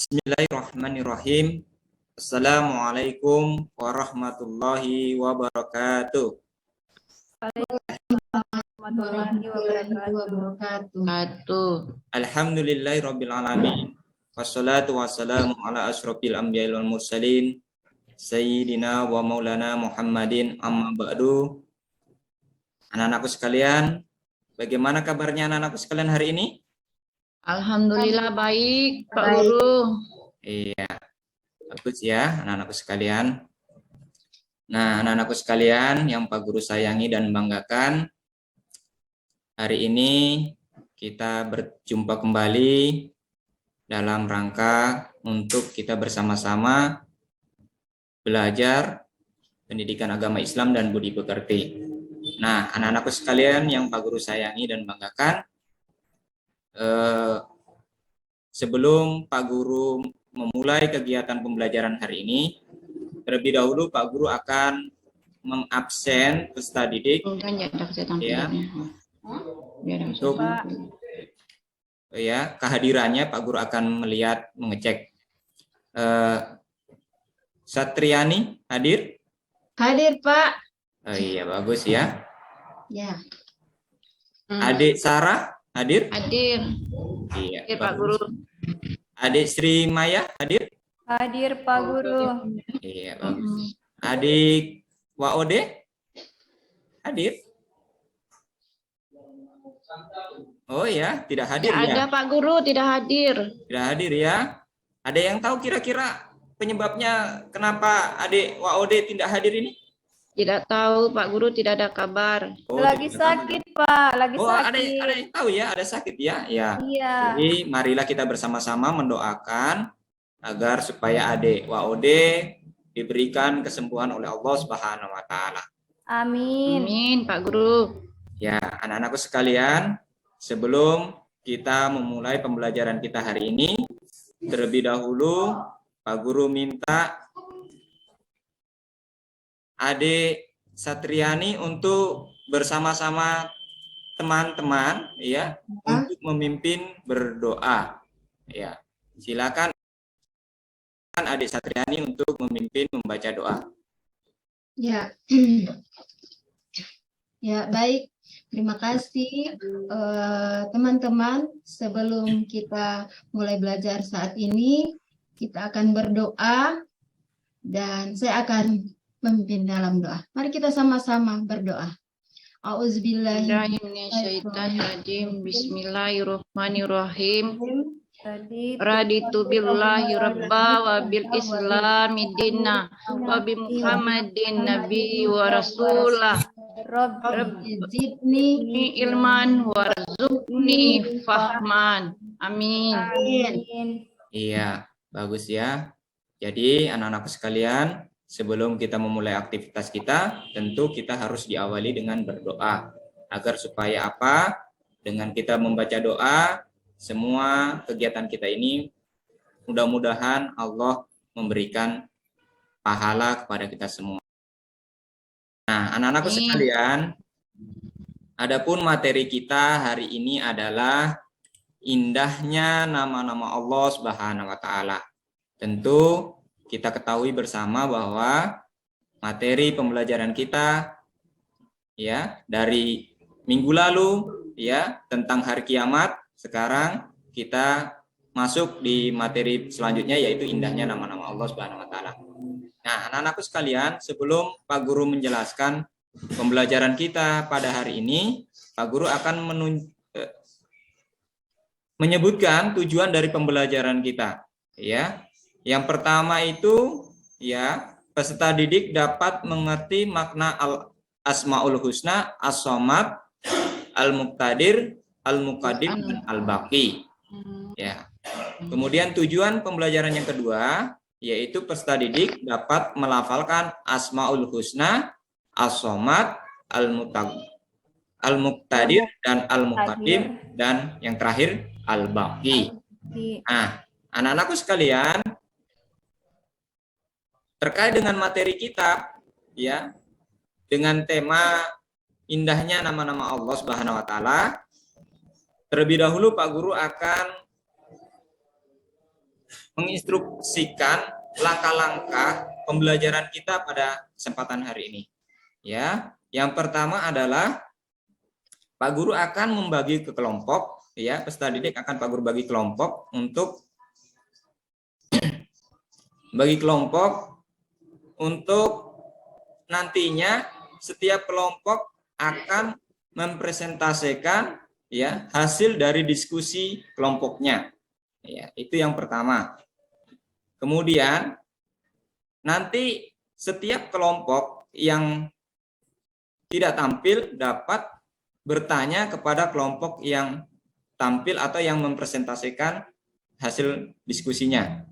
Bismillahirrahmanirrahim. Assalamualaikum warahmatullahi wabarakatuh. Warahmatullahi wabarakatuh. Alhamdulillahirabbil alamin. Wassalatu wassalamu ala asyrofil anbiya'i wal mursalin sayyidina wa maulana Muhammadin amma ba'du. Anak-anakku sekalian, bagaimana kabarnya anak-anakku sekalian hari ini? Alhamdulillah baik, Pak Guru. Iya, bagus ya anak-anakku sekalian. Nah, anak-anakku sekalian yang Pak Guru sayangi dan banggakan, hari ini kita berjumpa kembali dalam rangka untuk kita bersama-sama belajar pendidikan agama Islam dan budi pekerti. Nah, anak-anakku sekalian yang Pak Guru sayangi dan banggakan, sebelum Pak Guru memulai kegiatan pembelajaran hari ini, terlebih dahulu Pak Guru akan mengabsen peserta didik ya, untuk ya kehadirannya. Pak Guru akan mengecek. Satriani hadir? Hadir, Pak. Oh iya, bagus ya. Ya. Adik Sarah hadir? Hadir. Iya, Hadir, Pak Guru. Adik Sri Maya hadir? Hadir, Pak Guru. Iya, bagus. Adik Waode hadir? Oh ya, tidak hadir Tidak ada, ya? Pak Guru, tidak hadir. Tidak hadir ya? Ada yang tahu kira-kira penyebabnya kenapa adik Waode tidak hadir ini? Tidak tahu, Pak Guru, tidak ada kabar. Oh, Lagi tidak tahu. sakit, Pak. Lagi Oh, sakit. ada yang tahu ya, ada sakit ya? Ya. Iya. Jadi marilah kita bersama-sama mendoakan agar supaya adik Waode diberikan kesembuhan oleh Allah Subhanahu wa taala. Amin. Amin, Pak Guru. Ya, anak-anakku sekalian, sebelum kita memulai pembelajaran kita hari ini, terlebih dahulu Pak Guru minta Adik Satriani untuk bersama-sama teman-teman ya untuk memimpin berdoa. Ya, silakan Adik Satriani untuk memimpin membaca doa. Ya, ya baik. Terima kasih teman-teman. Sebelum kita mulai belajar saat ini, kita akan berdoa dan saya akan memimpin dalam doa. Mari kita sama-sama berdoa. Bismillahirrahmanirrahim. Bismillahirrahmanirrahim. Raditu billahi rabba wa bil islami dinna wa bi muhammadin nabi wa rasulah. Rabbi zidni Ilman warzuqni fahman. Amin. Iya, bagus ya. Jadi anak-anakku sekalian, sebelum kita memulai aktivitas kita, tentu kita harus diawali dengan berdoa. Agar supaya apa? Dengan kita membaca doa, semua kegiatan kita ini mudah-mudahan Allah memberikan pahala kepada kita semua. Nah, anak-anakku sekalian, adapun materi kita hari ini adalah indahnya nama-nama Allah Subhanahu wa taala. Tentu kita ketahui bersama bahwa materi pembelajaran kita ya dari minggu lalu ya tentang hari kiamat, sekarang kita masuk di materi selanjutnya yaitu indahnya nama-nama Allah Subhanahu wa taala. Nah, anak-anakku sekalian, sebelum Pak Guru menjelaskan pembelajaran kita pada hari ini, Pak Guru akan menyebutkan tujuan dari pembelajaran kita ya. Yang pertama itu ya, peserta didik dapat mengerti makna Asmaul Husna, As-Somad, Al-Muqtadir, Al-Muqaddim, dan Al-Baqi. Ya. Kemudian tujuan pembelajaran yang kedua yaitu peserta didik dapat melafalkan Asmaul Husna, As-Somad, Al-Muqtadir, dan Al-Muqaddim, dan yang terakhir Al-Baqi. Nah, anak-anakku sekalian, terkait dengan materi kita ya, dengan tema indahnya nama-nama Allah Subhanahu wa taala, terlebih dahulu Pak Guru akan menginstruksikan langkah-langkah pembelajaran kita pada kesempatan hari ini. Ya, yang pertama adalah Pak Guru akan membagi ke kelompok, ya, peserta didik akan Pak Guru bagi kelompok untuk nantinya setiap kelompok akan mempresentasikan ya hasil dari diskusi kelompoknya. Ya, itu yang pertama. Kemudian nanti setiap kelompok yang tidak tampil dapat bertanya kepada kelompok yang tampil atau yang mempresentasikan hasil diskusinya.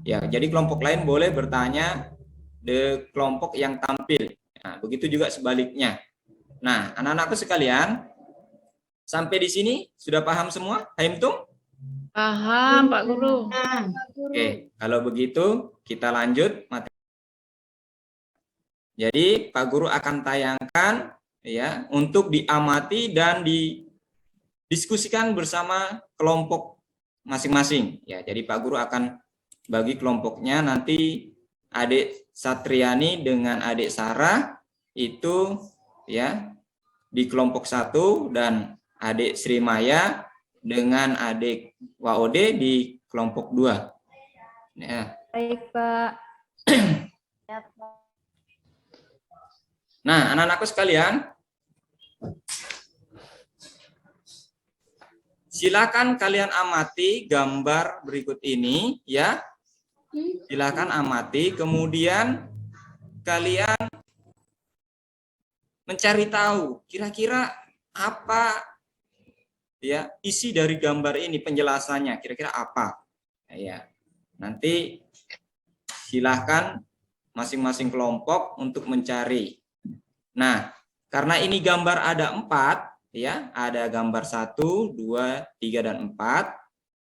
Ya, jadi kelompok lain boleh bertanya di kelompok yang tampil. Nah, begitu juga sebaliknya. Nah, anak-anakku sekalian, sampai di sini sudah paham semua? Fahimtum? Paham, Pak Guru. Oke, kalau begitu kita lanjut materi. Jadi Pak Guru akan tayangkan ya untuk diamati dan didiskusikan bersama kelompok masing-masing. Ya, jadi Pak Guru akan bagi kelompoknya nanti adik Satriani dengan adik Sarah itu ya di kelompok 1 dan adik Sri Maya dengan adik Waode di kelompok 2. Ya. Baik, Pak. Nah, anak-anakku sekalian, silakan kalian amati gambar berikut ini ya. Silakan amati, kemudian kalian mencari tahu kira-kira apa ya isi dari gambar ini, penjelasannya kira-kira apa. Ya. Nanti silakan masing-masing kelompok untuk mencari. Nah, karena ini gambar ada 4 ya, ada gambar 1, 2, 3 dan 4.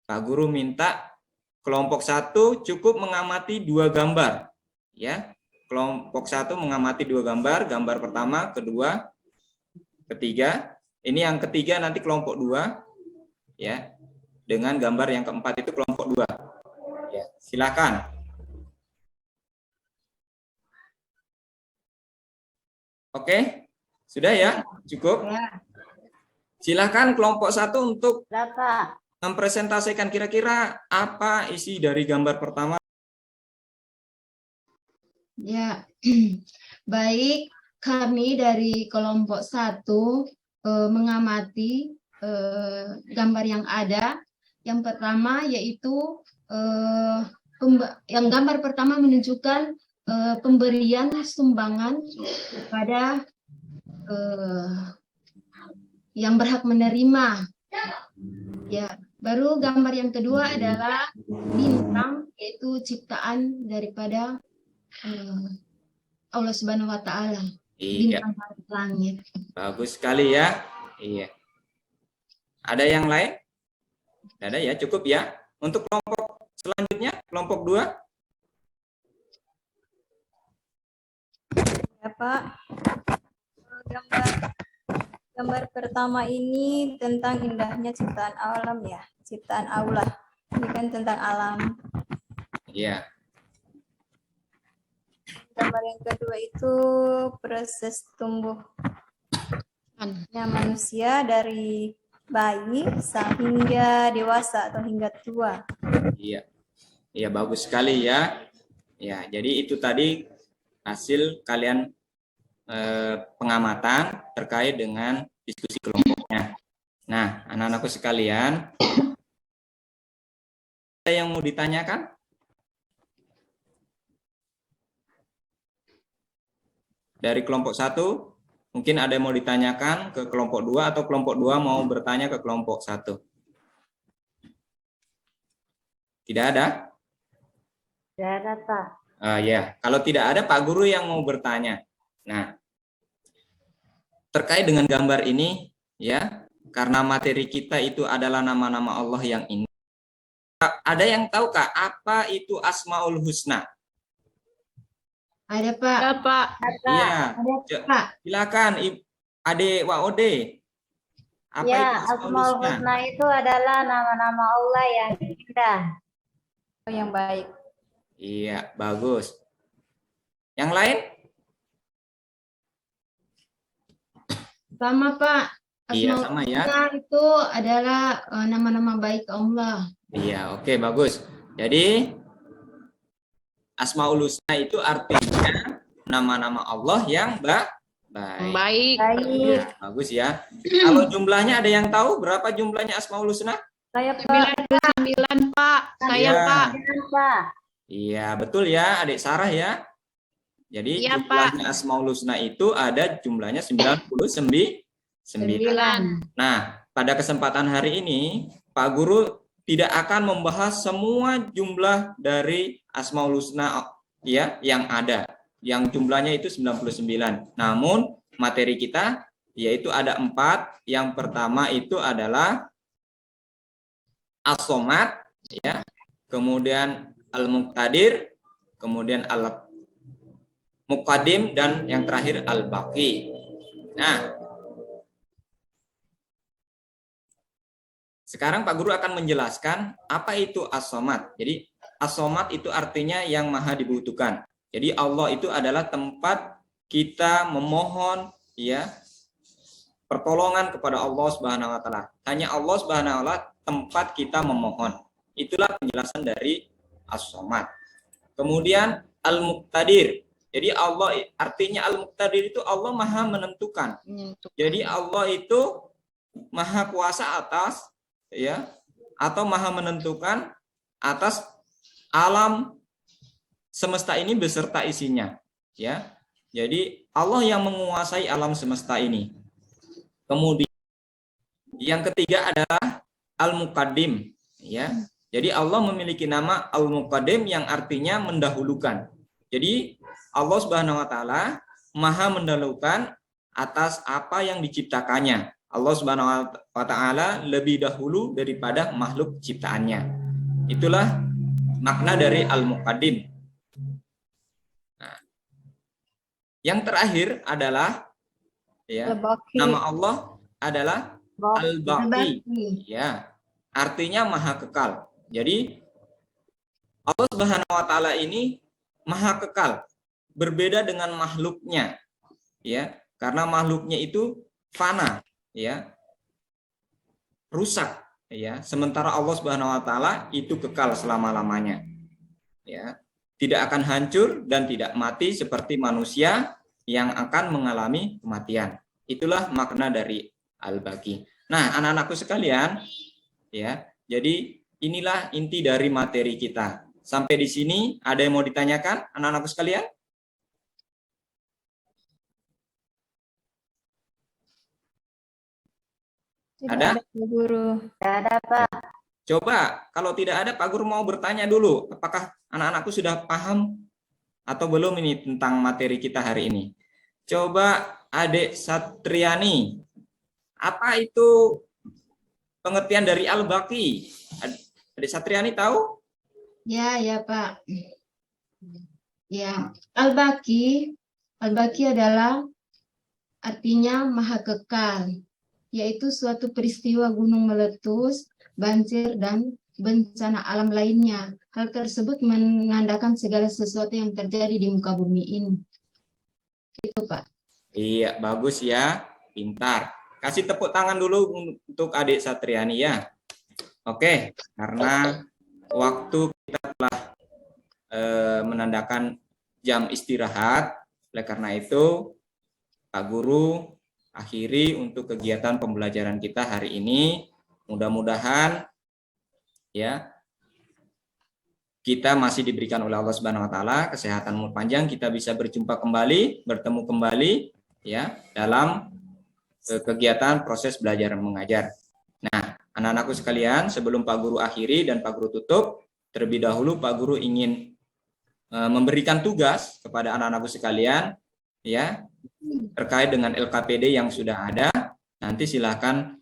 Pak Guru minta kelompok 1 cukup mengamati 2 gambar ya. Kelompok 1 mengamati 2 gambar, gambar pertama, kedua, ketiga. Ini yang ketiga nanti kelompok 2 ya. Dengan gambar yang keempat itu kelompok 2. Ya, silakan. Oke, sudah ya? Cukup? Silakan kelompok 1 untuk mempresentasikan kira-kira apa isi dari gambar pertama. Ya, baik, kami dari kelompok 1 mengamati gambar yang ada. Yang pertama yaitu yang gambar pertama menunjukkan pemberian sumbangan kepada yang berhak menerima. Ya, baru gambar yang kedua adalah bintang, yaitu ciptaan daripada Allah Subhanahu wa Ta'ala. Iya. Bintang langit. Bagus sekali ya. Iya. Ada yang lain? Tidak ada ya, cukup ya. Untuk kelompok selanjutnya, kelompok 2. Ya, Pak. Gambar pertama ini tentang indahnya ciptaan alam ya, ciptaan Allah. Ini kan tentang alam. Iya. Gambar yang kedua itu proses tumbuhnya manusia dari bayi hingga dewasa atau hingga tua. Iya. Iya, bagus sekali ya. Ya, jadi itu tadi hasil kalian pengamatan terkait dengan diskusi kelompoknya. Nah, anak-anakku sekalian, ada yang mau ditanyakan? Dari kelompok 1, mungkin ada yang mau ditanyakan ke kelompok 2 atau kelompok 2 mau bertanya ke kelompok 1. Tidak ada? Tidak ada, Pak. Ya, kalau tidak ada Pak Guru yang mau bertanya. Nah, terkait dengan gambar ini, ya, karena materi kita itu adalah nama-nama Allah yang indah. Ada yang tahukah apa itu Asmaul Husna? Ada, Pak. Ya, Pak. Iya. Ada, Pak. Silakan, Adik Waode. Apa Ya, itu Asmaul Asmaul Husna? Husna itu adalah nama-nama Allah yang indah. yang baik. Iya, bagus. Yang lain? Sama Pak, Iya, Asmaul sama ya. Husna itu adalah nama-nama baik Allah. Iya, oke, bagus. Jadi Asmaul Husna itu artinya nama-nama Allah yang baik. Baik. Baik. Ya, bagus ya. Kalau jumlahnya ada yang tahu berapa jumlahnya Asmaul Husna? Saya Pak. 99, Pak. Saya, Iya. Pak. Pak. Iya, betul ya, Adik Sarah ya. Jadi Iya, jumlahnya Asmaul Husna itu ada jumlahnya 99. 9. Nah, pada kesempatan hari ini, Pak Guru tidak akan membahas semua jumlah dari Asmaul Husna ya yang ada. Yang jumlahnya itu 99. Namun materi kita yaitu ada 4. Yang pertama itu adalah As-Somad ya. Kemudian Al-Muqtadir, kemudian Al-Muqaddim, dan yang terakhir Al-Baqi. Nah, sekarang Pak Guru akan menjelaskan apa itu As-Somad. Jadi As-Somad itu artinya yang maha dibutuhkan. Jadi Allah itu adalah tempat kita memohon ya pertolongan kepada Allah Subhanahu wa taala. Hanya Allah Subhanahu wa taala tempat kita memohon. Itulah penjelasan dari As-Somad. Kemudian Al-Muqtadir. Jadi Allah artinya Al-Muqtadir itu Allah maha menentukan. Jadi Allah itu maha kuasa atas ya atau maha menentukan atas alam semesta ini beserta isinya ya. Jadi Allah yang menguasai alam semesta ini. Kemudian yang ketiga adalah Al-Muqaddim ya. Jadi Allah memiliki nama Al-Muqaddim yang artinya mendahulukan. Jadi Allah Subhanahu wa taala maha mendahulukan atas apa yang diciptakannya. Allah Subhanahu wa taala lebih dahulu daripada makhluk ciptaannya. Itulah makna dari Al-Muqaddim. Nah, yang terakhir adalah ya, Al-Baqi. nama Allah adalah Al-Baqi. Al-Baqi. Ya, artinya maha kekal. Jadi Allah Subhanahu wa taala ini maha kekal, berbeda dengan makhluknya. Ya, karena makhluknya itu fana, ya. Rusak, ya. Sementara Allah Subhanahu wa taala itu kekal selama-lamanya. Ya. Tidak akan hancur dan tidak mati seperti manusia yang akan mengalami kematian. Itulah makna dari Al-Baqi. Nah, anak-anakku sekalian, ya. Jadi inilah inti dari materi kita. Sampai di sini ada yang mau ditanyakan anak-anakku sekalian? Ada? Pak Guru. Tidak ada, Pak. Coba, kalau tidak ada, Pak Guru mau bertanya dulu. Apakah anak-anakku sudah paham atau belum ini tentang materi kita hari ini? Coba Adik Satriani, apa itu pengertian dari Al-Baqi? Adik Satriani tahu? Ya, ya Pak. Ya, Al-Baqi adalah artinya maha kekal, yaitu suatu peristiwa gunung meletus, banjir, dan bencana alam lainnya. Hal tersebut menandakan segala sesuatu yang terjadi di muka bumi ini. Itu Pak. Iya, bagus ya, pintar. Kasih tepuk tangan dulu untuk Adik Satriani ya. Oke, karena waktu kita telah menandakan jam istirahat, oleh karena itu Pak Guru akhiri untuk kegiatan pembelajaran kita hari ini. Mudah-mudahan ya kita masih diberikan oleh Allah Subhanahu wa taala kesehatan umur panjang, kita bisa berjumpa kembali, bertemu kembali ya dalam kegiatan proses belajar mengajar. Nah, anak-anakku sekalian, sebelum Pak Guru akhiri dan Pak Guru tutup, terlebih dahulu Pak Guru ingin memberikan tugas kepada anak-anakku sekalian ya terkait dengan LKPD yang sudah ada. Nanti silakan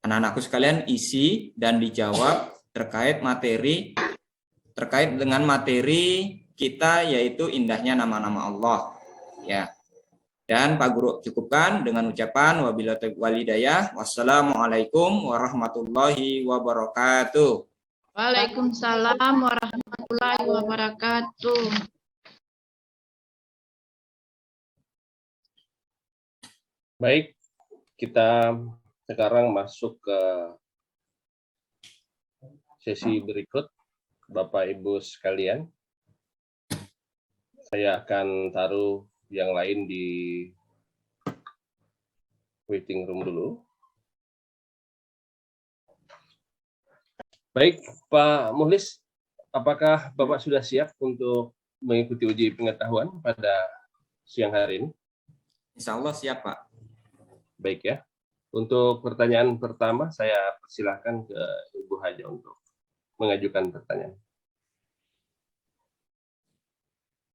anak-anakku sekalian isi dan dijawab terkait dengan materi kita, yaitu indahnya nama-nama Allah ya. Dan Pak Guru cukupkan dengan ucapan wabillahi taufiq wal hidayah. Wassalamualaikum warahmatullahi wabarakatuh. Waalaikumsalam warahmatullahi warahmatullahi wabarakatuh. Baik, kita sekarang masuk ke sesi berikut. Bapak Ibu sekalian, saya akan taruh yang lain di waiting room dulu. Baik, Pak Muhlis, apakah Bapak sudah siap untuk mengikuti uji pengetahuan pada siang hari ini? Insya Allah siap, Pak. Baik ya. Untuk pertanyaan pertama, saya persilahkan ke Ibu Haja untuk mengajukan pertanyaan.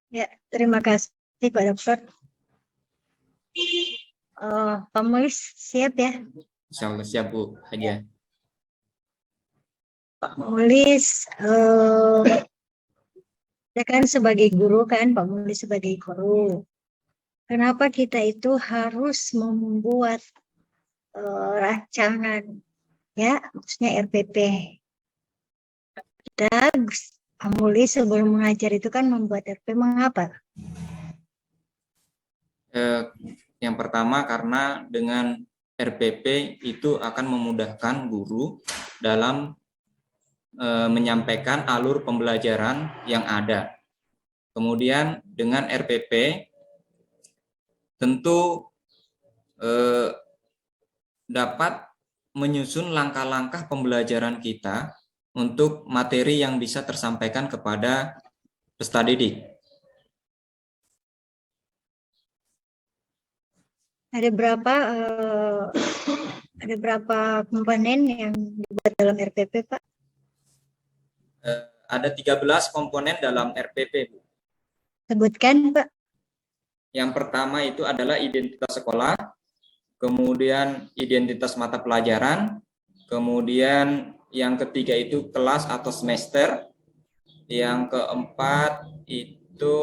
Ya, terima kasih Pak Dokter. Pak Mulis siap ya? Insya Allah siap, Bu Haja. Pak Mulis, saya kan sebagai guru kan, Pak Mulis sebagai guru. Kenapa kita itu harus membuat rancangan, ya, maksudnya RPP. Kita, Pak Mulis sebelum mengajar itu kan membuat RPP, mengapa? Yang pertama karena dengan RPP itu akan memudahkan guru dalam menyampaikan alur pembelajaran yang ada. Kemudian dengan RPP tentu dapat menyusun langkah-langkah pembelajaran kita untuk materi yang bisa tersampaikan kepada peserta didik. Ada berapa komponen yang dibuat dalam RPP, Pak? Ada 13 komponen dalam RPP, Bu. Sebutkan, Pak. Yang pertama itu adalah identitas sekolah, kemudian identitas mata pelajaran, kemudian yang ketiga itu kelas atau semester, yang keempat itu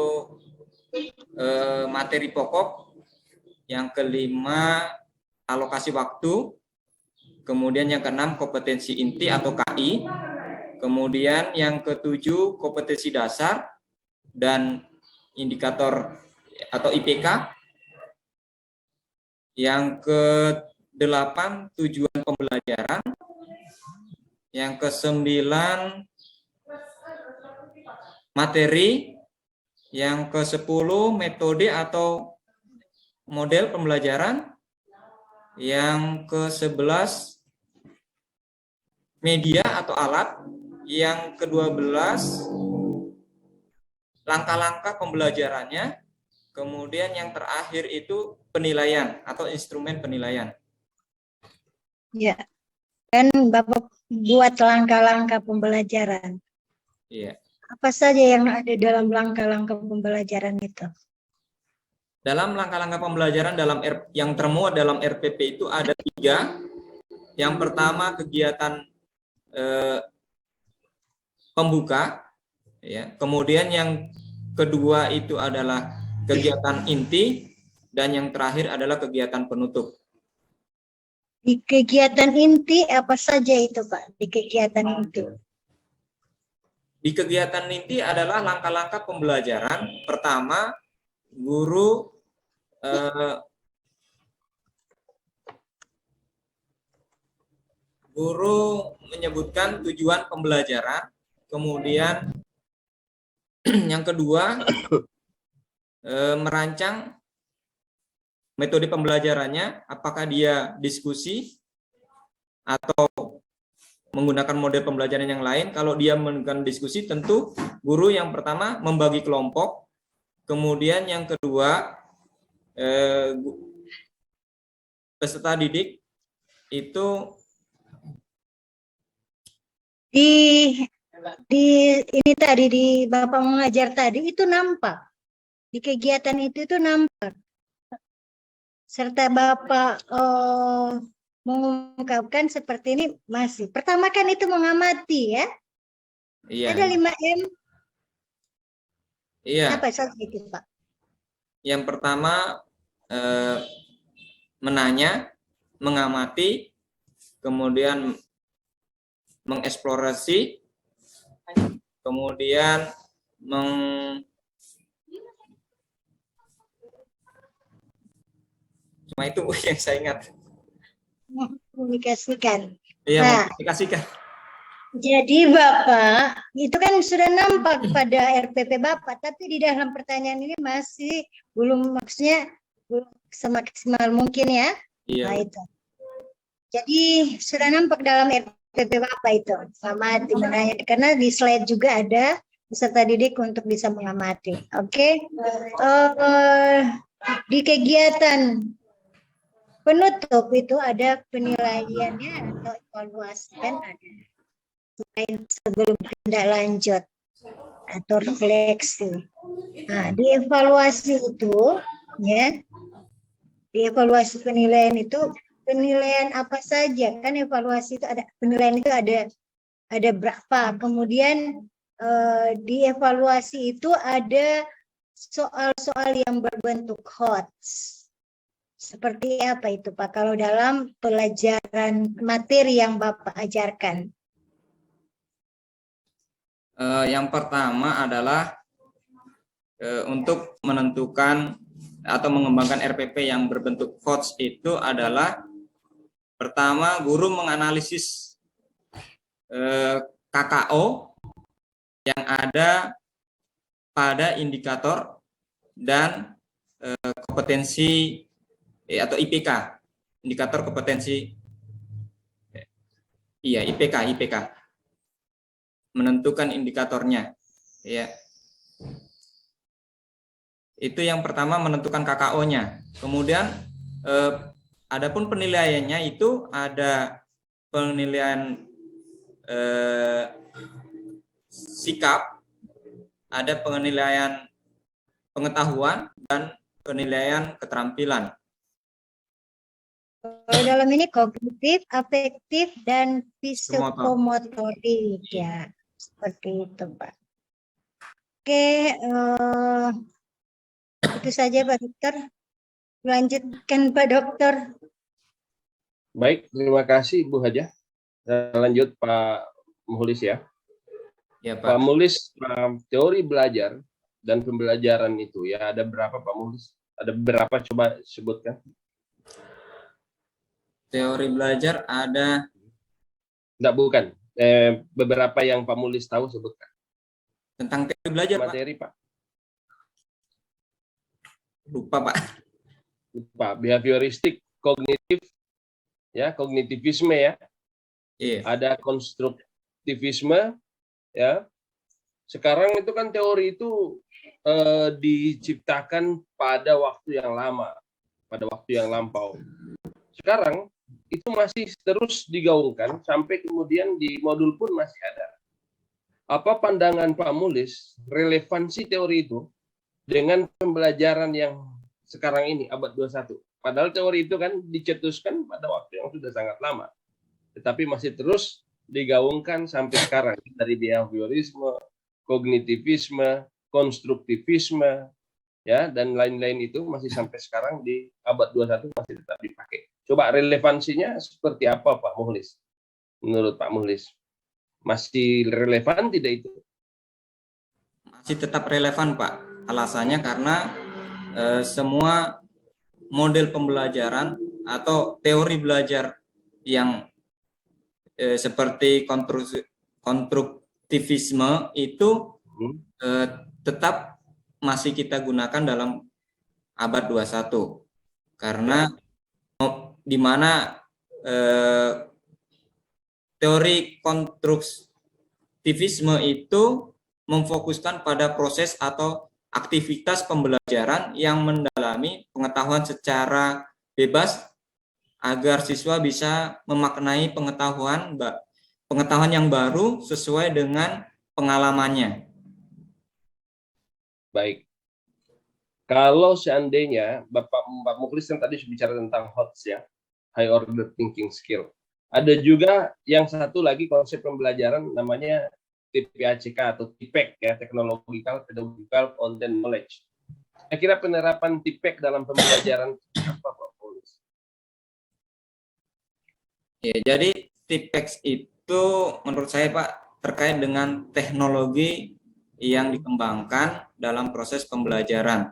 materi pokok, yang kelima alokasi waktu, kemudian yang keenam kompetensi inti atau KI, kemudian yang ketujuh kompetensi dasar dan indikator atau IPK, yang ke-8 tujuan pembelajaran, yang ke-9 materi, yang ke-10 metode atau model pembelajaran, yang ke-11 media atau alat, yang ke-12 langkah-langkah pembelajarannya, kemudian yang terakhir itu penilaian atau instrumen penilaian. Ya, kan Bapak buat langkah-langkah pembelajaran. Iya. Apa saja yang ada dalam langkah-langkah pembelajaran itu? Dalam langkah-langkah pembelajaran yang termuat dalam RPP itu ada 3. Yang pertama kegiatan pembuka, ya. Kemudian yang kedua itu adalah kegiatan inti, dan yang terakhir adalah kegiatan penutup. Di kegiatan inti apa saja itu, Pak? Di kegiatan inti. Di kegiatan inti adalah langkah-langkah pembelajaran. Pertama, guru menyebutkan tujuan pembelajaran. Kemudian yang kedua, merancang metode pembelajarannya, apakah dia diskusi atau menggunakan model pembelajaran yang lain. Kalau dia menggunakan diskusi, tentu guru yang pertama membagi kelompok, kemudian yang kedua peserta didik itu di ini tadi di Bapak mengajar tadi itu nampak. Di kegiatan itu nampak. Serta Bapak mengungkapkan seperti ini masih. Pertama kan itu mengamati ya. Iya. Ada 5M. Iya. Apa saja itu, Pak? Yang pertama menanya, mengamati, kemudian mengeksplorasi, kemudian cuma itu yang saya ingat. Komunikasikan. Iya, Nah. mengkomunikasikan. Jadi Bapak, itu kan sudah nampak pada RPP Bapak, tapi di dalam pertanyaan ini masih belum, maksudnya belum semaksimal mungkin ya. Iya. Nah itu. Jadi sudah nampak dalam RPP Bapak itu, amati menanya, karena di slide juga ada peserta didik untuk bisa mengamati. Oke. Di kegiatan penutup itu ada penilaiannya atau evaluasi kan ada. Selain sebelum tindak lanjut atau refleksi. Nah, di evaluasi itu, ya, di evaluasi penilaian itu penilaian apa saja? Kan evaluasi itu ada penilaian itu ada berapa? Kemudian di evaluasi itu ada soal-soal yang berbentuk HOTS. Seperti apa itu Pak? Kalau dalam pelajaran materi yang Bapak ajarkan? Yang pertama adalah untuk menentukan atau mengembangkan RPP yang berbentuk HOTS itu adalah pertama guru menganalisis KKO yang ada pada indikator dan kompetensi atau IPK, indikator kompetensi, iya IPK. Menentukan indikatornya, ya. Itu yang pertama, menentukan KKO-nya. Kemudian adapun penilaiannya itu ada penilaian sikap, ada penilaian pengetahuan, dan penilaian keterampilan. Kalau dalam ini kognitif, afektif, dan psikomotorik ya. Seperti itu, Pak. Oke, itu saja Pak Dokter. Lanjutkan Pak Dokter. Baik, terima kasih Bu Hajah. Lanjut Pak Muhlis ya. Ya, Pak. Pak Muhlis, teori belajar dan pembelajaran itu ya ada berapa Pak Muhlis? Ada berapa, coba sebutkan? Teori belajar ada. Enggak, bukan. Beberapa yang Pak Muhlis tahu sebutkan. Tentang teori belajar, materi, Pak. Lupa, Pak. Lupa. Behavioristik, kognitif, ya, kognitivisme ya. Iya. Ada konstruktivisme, ya. Sekarang itu kan teori itu diciptakan pada waktu yang lama, pada waktu yang lampau. Sekarang itu masih terus digaungkan sampai kemudian di modul pun masih ada. Apa pandangan Pak Muhlis relevansi teori itu dengan pembelajaran yang sekarang ini abad 21? Padahal teori itu kan dicetuskan pada waktu yang sudah sangat lama, tetapi masih terus digaungkan sampai sekarang, dari behaviorisme, kognitivisme, konstruktivisme, ya, dan lain-lain itu masih sampai sekarang di abad 21 masih tetap dipakai. Coba relevansinya seperti apa Pak Muhlis? Menurut Pak Muhlis, masih relevan tidak itu? Masih tetap relevan, Pak. Alasannya karena semua model pembelajaran atau teori belajar yang seperti konstruktivisme itu tetap masih kita gunakan dalam abad 21. Karena di mana teori konstruktivisme itu memfokuskan pada proses atau aktivitas pembelajaran yang mendalami pengetahuan secara bebas agar siswa bisa memaknai pengetahuan yang baru sesuai dengan pengalamannya. Baik. Kalau seandainya Bapak Muhlis kan tadi bicara tentang HOTS ya, high order thinking skill. Ada juga yang satu lagi konsep pembelajaran namanya TPACK atau TPEC ya, Technological Pedagogical Content Knowledge. Saya kira penerapan TPEC dalam pembelajaran apa Pak Muhlis? Ya, jadi TPEC itu menurut saya Pak terkait dengan teknologi yang dikembangkan dalam proses pembelajaran.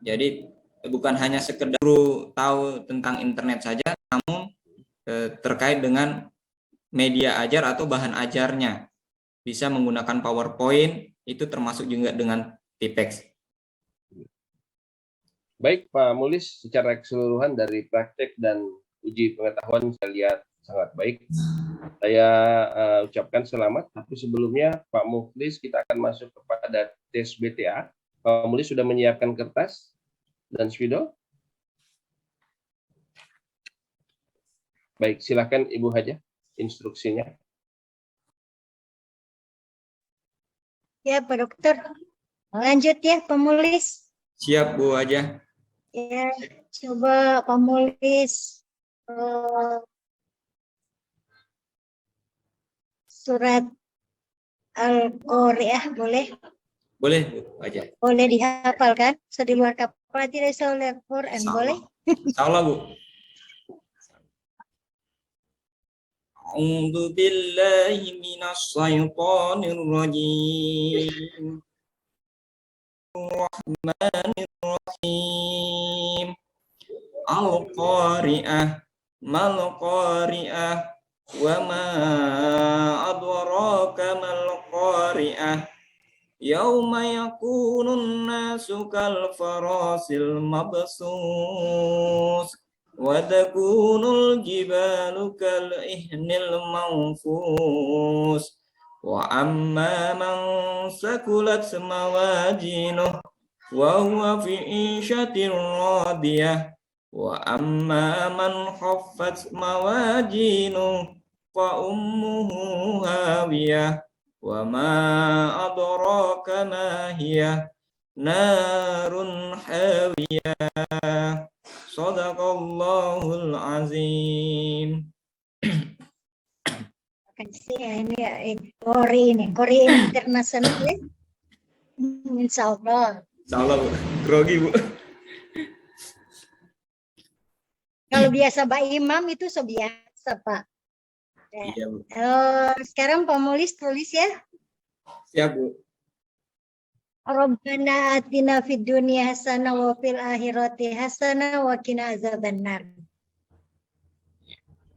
Jadi bukan hanya sekedar guru tahu tentang internet saja, namun terkait dengan media ajar atau bahan ajarnya. Bisa menggunakan PowerPoint, itu termasuk juga dengan Tipex. Baik, Pak Mulis, secara keseluruhan dari praktek dan uji pengetahuan saya lihat sangat baik. Saya ucapkan selamat, tapi sebelumnya Pak Mulis kita akan masuk kepada tes BTA. Pak Mulis sudah menyiapkan kertas dan spidol? Baik, silakan Ibu Haja instruksinya. Ya, Pak Dokter. Lanjut ya, pemulis. Siap, Bu Haja. Ya, coba pemulis surat Al-Qari'ah boleh? Boleh, Bu Haja. Boleh dihafal kan? So di luar kepala tidak bisa oleh Quran, boleh? Insyaallah, Bu. A'udzu billahi minasy syaithanir rajim. Rahmanirrahim. Al-Qari'ah, mal-Qari'ah, wa ma adraka mal-Qari'ah. Yauma yakunun nasu kal farasil mabsus. وَتَكُونُ الْجِبَالُ كَالْعِهْنِ الْمَنْفُوشِ وَأَمَّا مَنْ ثَقُلَتْ مَوَازِينُهُ وَهُوَ فِي عِيشَةٍ رَاضِيَةٍ وَأَمَّا مَنْ خَفَّتْ مَوَازِينُهُ فَأُمُّهُ هَاوِيَةٌ وَمَا أَدْرَاكَ مَا هِيَهْ نَارٌ حَامِيَةٌ Sadaqallahul azim. Korea internasional ya? Insya Allah. Insyaallah, Bu. Grogi, Bu. Kalau biasa Pak Imam itu biasa Pak. Iya, Bu. Sekarang pemulis tulis ya. Siap, Bu. Rabbana atina fid dunya hasanah wa fil akhirati hasanah wa qina azabannar.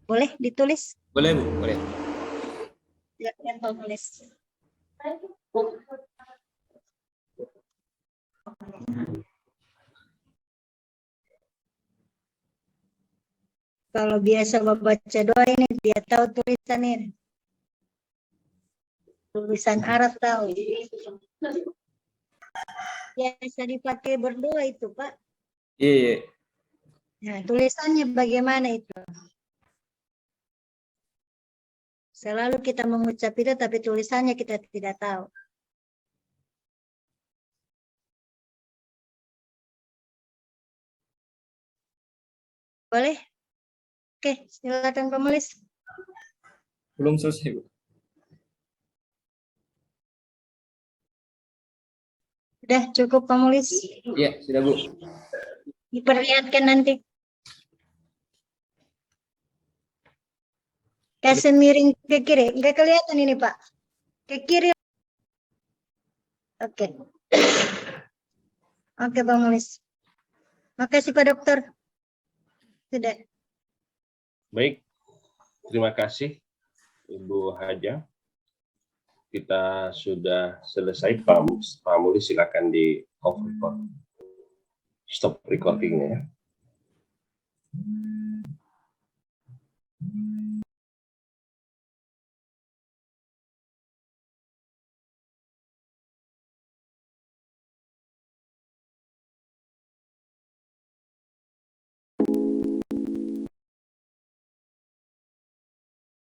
Boleh ditulis? Boleh, Bu, boleh. Silakan penulis. Kalau biasa membaca doa ini dia tahu tulisan ini. Tulisan Arab tahu. Biasa dipakai berdoa itu, Pak. Iya. Nah, tulisannya bagaimana itu? Selalu kita mengucap itu, tapi tulisannya kita tidak tahu. Boleh? Oke, silakan penulis. Belum selesai, Bu. Sudah cukup penulis? Iya, sudah, Bu. Diperlihatkan nanti. Kasih miring ke kiri. Enggak kelihatan ini, Pak. Ke kiri. Oke. Oke, penulis. Makasih, Pak Dokter. Sudah. Baik, terima kasih Ibu Haja. Kita sudah selesai, Pak Mulis, silakan di off record. Stop recordingnya ya.